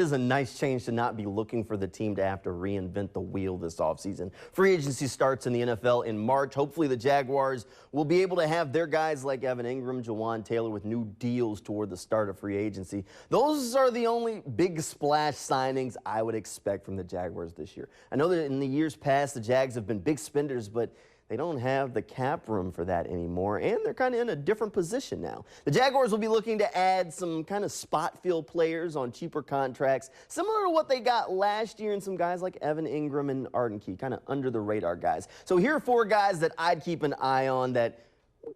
It is a nice change to not be looking for the team to have to reinvent the wheel this offseason. Free agency starts in the NFL in March. Hopefully the Jaguars will be able to have their guys like Evan Ingram, Jawan Taylor with new deals toward the start of free agency. Those are the only big splash signings I would expect from the Jaguars this year. I know that in the years past the Jags have been big spenders, but they don't have the cap room for that anymore, and they're kind of in a different position now. The Jaguars will be looking to add some kind of spot field players on cheaper contracts, similar to what they got last year in some guys like Evan Ingram and Arden Key, kind of under the radar guys. So here are 4 guys that I'd keep an eye on that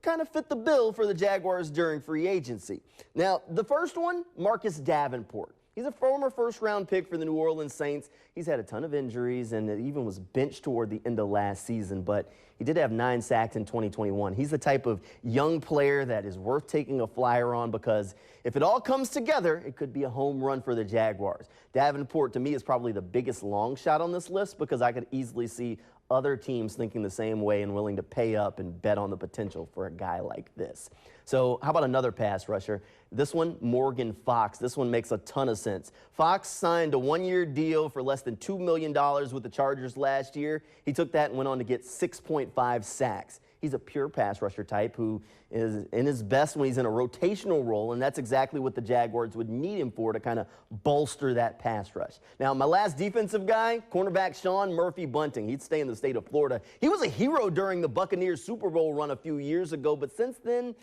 kind of fit the bill for the Jaguars during free agency. Now, the first one, Marcus Davenport. He's a former first-round pick for the New Orleans Saints. He's had a ton of injuries and even was benched toward the end of last season, but he did have 9 sacks in 2021. He's the type of young player that is worth taking a flyer on because if it all comes together, it could be a home run for the Jaguars. Davenport, to me, is probably the biggest long shot on this list because I could easily see other teams thinking the same way and willing to pay up and bet on the potential for a guy like this. So how about another pass rusher? This one, Morgan Fox. This one makes a ton of sense. Fox signed a 1-year deal for less than $2 million with the Chargers last year. He took that and went on to get 6.5 sacks. He's a pure pass rusher type who is in his best when he's in a rotational role, and that's exactly what the Jaguars would need him for to kind of bolster that pass rush. Now, my last defensive guy, cornerback Sean Bunting. He'd stay in the state of Florida. He was a hero during the Buccaneers Super Bowl run a few years ago, but since then,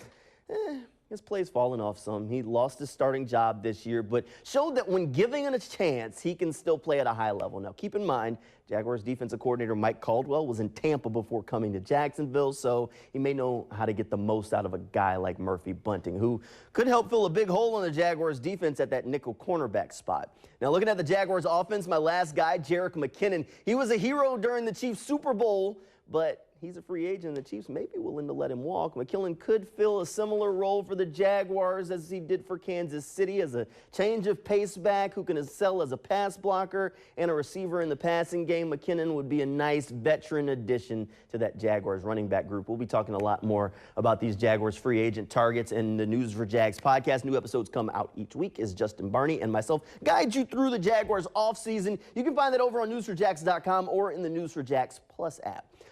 his play's fallen off some. He lost his starting job this year, but showed that when given a chance, he can still play at a high level. Now, keep in mind, Jaguars defensive coordinator Mike Caldwell was in Tampa before coming to Jacksonville, so he may know how to get the most out of a guy like Bunting, who could help fill a big hole in the Jaguars defense at that nickel cornerback spot. Now, looking at the Jaguars offense, my last guy, Jericho McKinnon, he was a hero during the Chiefs Super Bowl, but he's a free agent, and the Chiefs may be willing to let him walk. McKinnon could fill a similar role for the Jaguars as he did for Kansas City as a change of pace back who can excel as a pass blocker and a receiver in the passing game. McKinnon would be a nice veteran addition to that Jaguars running back group. We'll be talking a lot more about these Jaguars free agent targets in the News4Jags podcast. New episodes come out each week as Justin Barney and myself guide you through the Jaguars offseason. You can find that over on News4Jags.com or in the News4Jags Plus app.